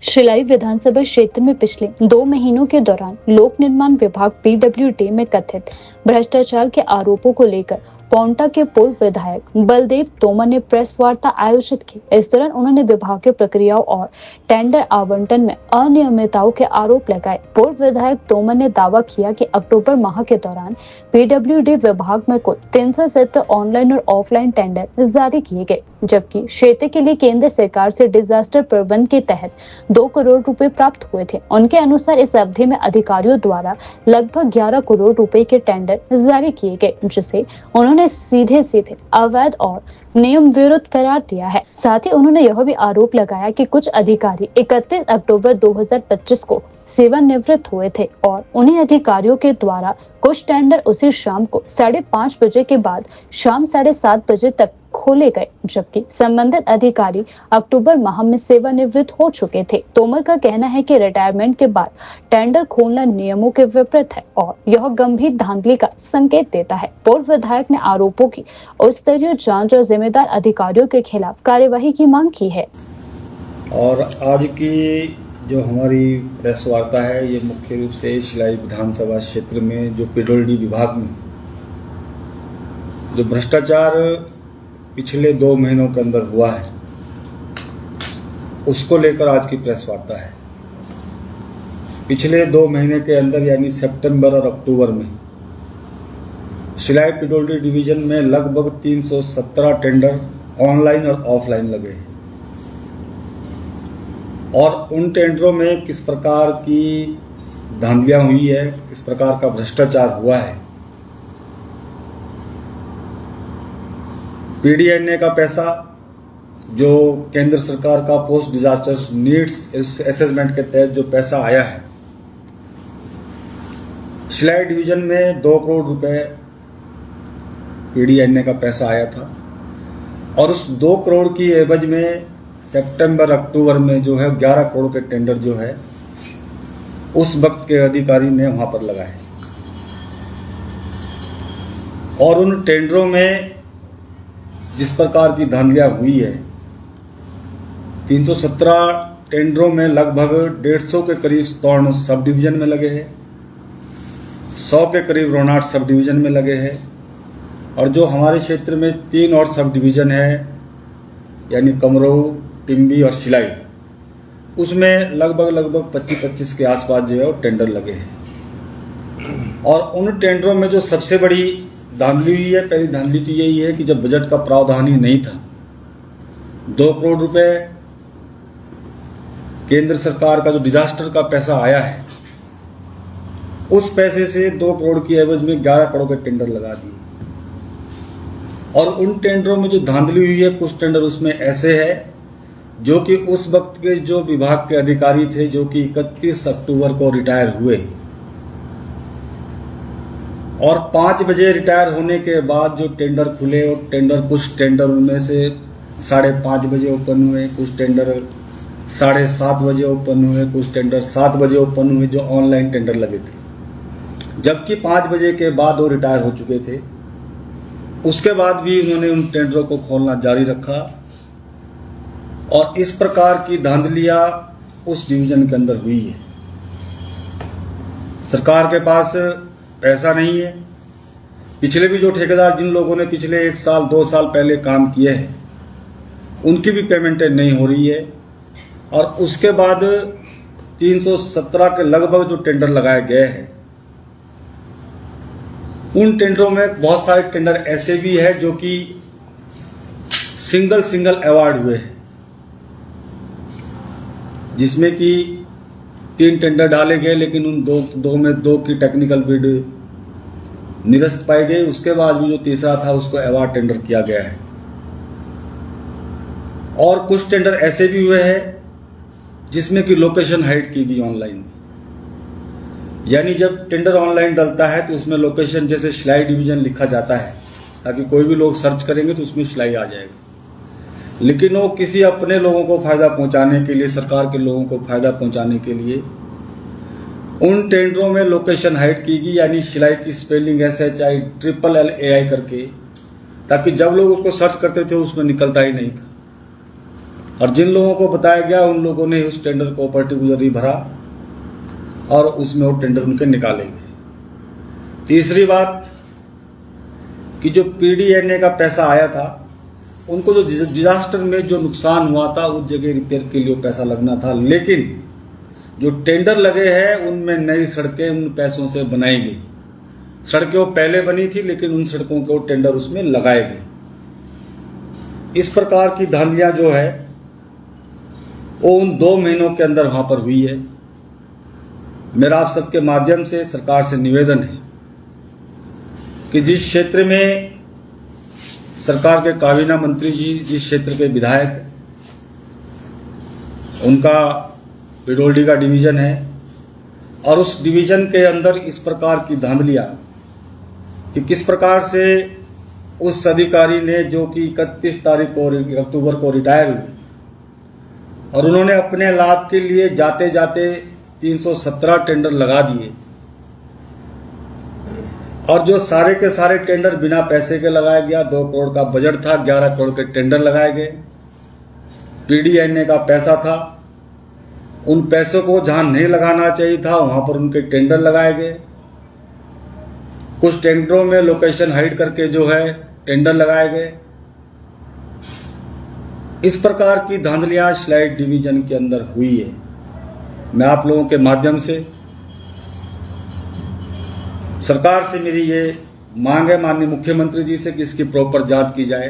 शिलाई विधानसभा क्षेत्र में पिछले 2 महीनों के दौरान लोक निर्माण विभाग पीडब्ल्यूडी में कथित भ्रष्टाचार के आरोपों को लेकर पांवटा के पूर्व विधायक बलदेव तोमर ने प्रेस वार्ता आयोजित की। इस दौरान उन्होंने विभागीय प्रक्रियाओं और टेंडर आवंटन में अनियमितताओं के आरोप लगाए। पूर्व विधायक तोमर ने दावा किया कि अक्टूबर माह के दौरान पीडब्ल्यूडी विभाग में कुल 370 ऑनलाइन और ऑफलाइन टेंडर जारी किए गए, जबकि क्षेत्र के लिए केंद्र सरकार से डिजास्टर प्रबंधन के तहत 2 करोड़ रुपए प्राप्त हुए थे। उनके अनुसार इस अवधि में अधिकारियों द्वारा लगभग 11 करोड़ रुपए के टेंडर जारी किए गए, जिसे उन्होंने सीधे अवैध और नियम विरुद्ध करार दिया है। साथ ही उन्होंने यह भी आरोप लगाया कि कुछ अधिकारी 31 अक्टूबर 2025 को सेवानिवृत्त हुए थे और उन्हीं अधिकारियों के द्वारा कुछ टेंडर उसी शाम को 5:30 बजे के बाद शाम 7:30 बजे तक खोले गए, जबकि संबंधित अधिकारी अक्टूबर माह में सेवानिवृत्त हो चुके थे। तोमर का कहना है कि रिटायरमेंट के बाद टेंडर खोलना नियमों के विपरीत है और यह गंभीर धांधली का संकेत देता है। पूर्व विधायक ने आरोपों की उच्च स्तरीय जांच और जिम्मेदार अधिकारियों के खिलाफ कार्यवाही की मांग की है। और आज की जो हमारी प्रेस वार्ता है, ये मुख्य रूप से शिलाई विधानसभा क्षेत्र में जो पीडब्ल्यूडी विभाग में जो भ्रष्टाचार पिछले 2 महीनों के अंदर हुआ है, उसको लेकर आज की प्रेस वार्ता है। पिछले 2 महीने के अंदर यानी सितंबर और अक्टूबर में शिलाई पीडब्ल्यूडी डिवीजन में लगभग 317 टेंडर ऑनलाइन और ऑफलाइन लगे हैं और उन टेंडरों में किस प्रकार की धांधलियां हुई है, किस प्रकार का भ्रष्टाचार हुआ है। पीडीएनए का पैसा जो केंद्र सरकार का पोस्ट डिजास्टर नीड्स असेसमेंट के तहत जो पैसा आया है, शिलाई डिवीजन में 2 करोड़ रुपए पीडीएनए का पैसा आया था और उस 2 करोड़ की एवज में सितंबर अक्टूबर में जो है 11 करोड़ के टेंडर जो है उस वक्त के अधिकारी ने वहां पर लगाए और उन टेंडरों में जिस प्रकार की धांधलियां हुई है, 317 टेंडरों में लगभग 150 के करीब तोरण सब डिवीजन में लगे हैं, 100 के करीब रोनाट सब डिवीजन में लगे हैं और जो हमारे क्षेत्र में 3 और सब डिवीजन है यानी कमरोह, टिम्बी और शिलाई, उसमें लगभग 25 के आसपास जो है वो टेंडर लगे हैं। और उन टेंडरों में जो सबसे बड़ी धांधली हुई है, पहली धांधली तो यही है कि जब बजट का प्रावधान ही नहीं था, 2 करोड़ रुपए केंद्र सरकार का जो डिजास्टर का पैसा आया है, उस पैसे से 2 करोड़ की एवज में 11 करोड़ के टेंडर लगा दिए। और उन टेंडरों में जो धांधली हुई है, कुछ टेंडर उसमें ऐसे है जो कि उस वक्त के जो विभाग के अधिकारी थे, जो कि 31 अक्टूबर को रिटायर हुए और 5 बजे रिटायर होने के बाद जो टेंडर खुले, और टेंडर कुछ टेंडर उनमें से 5:30 बजे ओपन हुए, कुछ टेंडर 7:30 बजे ओपन हुए, कुछ टेंडर 7 बजे ओपन हुए जो ऑनलाइन टेंडर लगे थे, जबकि 5 बजे के बाद वो रिटायर हो चुके थे। उसके बाद भी उन्होंने उन टेंडरों को खोलना जारी रखा और इस प्रकार की धांधलियां उस डिवीजन के अंदर हुई है। सरकार के पास पैसा नहीं है। पिछले भी जो ठेकेदार, जिन लोगों ने पिछले 1 साल 2 साल पहले काम किए हैं, उनकी भी पेमेंटें नहीं हो रही है और उसके बाद 317 के लगभग जो टेंडर लगाए गए हैं, उन टेंडरों में बहुत सारे टेंडर ऐसे भी है जो कि सिंगल अवार्ड हुए हैं, जिसमें कि 3 टेंडर डाले गए लेकिन उन दो में 2 की टेक्निकल बिड निरस्त पाई गई। उसके बाद भी जो तीसरा था उसको अवार्ड टेंडर किया गया है। और कुछ टेंडर ऐसे भी हुए हैं जिसमें कि लोकेशन हाइड की गई ऑनलाइन, यानी जब टेंडर ऑनलाइन डलता है तो उसमें लोकेशन जैसे शिलाई डिवीजन लिखा जाता है ताकि कोई भी लोग सर्च करेंगे तो उसमें शिलाई आ जाएगा, लेकिन वो किसी अपने लोगों को फायदा पहुंचाने के लिए, सरकार के लोगों को फायदा पहुंचाने के लिए उन टेंडरों में लोकेशन हाइड की गई, यानी शिलाई की स्पेलिंग SHILLAI करके, ताकि जब लोग उसको सर्च करते थे उसमें निकलता ही नहीं था। और जिन लोगों को बताया गया उन लोगों ने उस टेंडर को पर्टिकुलरली भरा और उसमें वो टेंडर उनके निकाले गए। तीसरी बात कि जो पीडीएनए का पैसा आया था, उनको जो डिजास्टर में जो नुकसान हुआ था उस जगह रिपेयर के लिए पैसा लगना था, लेकिन जो टेंडर लगे हैं उनमें नई सड़कें उन पैसों से बनाई गई। सड़कें वो पहले बनी थी लेकिन उन सड़कों के वो टेंडर उसमें लगाए गए। इस प्रकार की धांधलियां जो है वो उन 2 महीनों के अंदर वहां पर हुई है। मेरा आप सबके माध्यम से सरकार से निवेदन है कि जिस क्षेत्र में सरकार के काबीना मंत्री जी, जिस क्षेत्र के विधायक, उनका पिडोल्डी का डिवीजन है और उस डिवीजन के अंदर इस प्रकार की धांधलियां कि किस प्रकार से उस अधिकारी ने जो कि 31 तारीख को अक्टूबर को रिटायर हुए और उन्होंने अपने लाभ के लिए जाते जाते 317 टेंडर लगा दिए और जो सारे के सारे टेंडर बिना पैसे के लगाया गया। 2 करोड़ का बजट था, 11 करोड़ के टेंडर लगाए गए। पीडीएनए का पैसा था, उन पैसों को जहां नहीं लगाना चाहिए था वहां पर उनके टेंडर लगाए गए। कुछ टेंडरों में लोकेशन हाइड करके जो है टेंडर लगाए गए। इस प्रकार की धांधलियां स्लाइड डिवीजन के अंदर हुई है। मैं आप लोगों के माध्यम से सरकार से मेरी ये मांग है माननीय मुख्यमंत्री जी से कि इसकी प्रॉपर जांच की जाए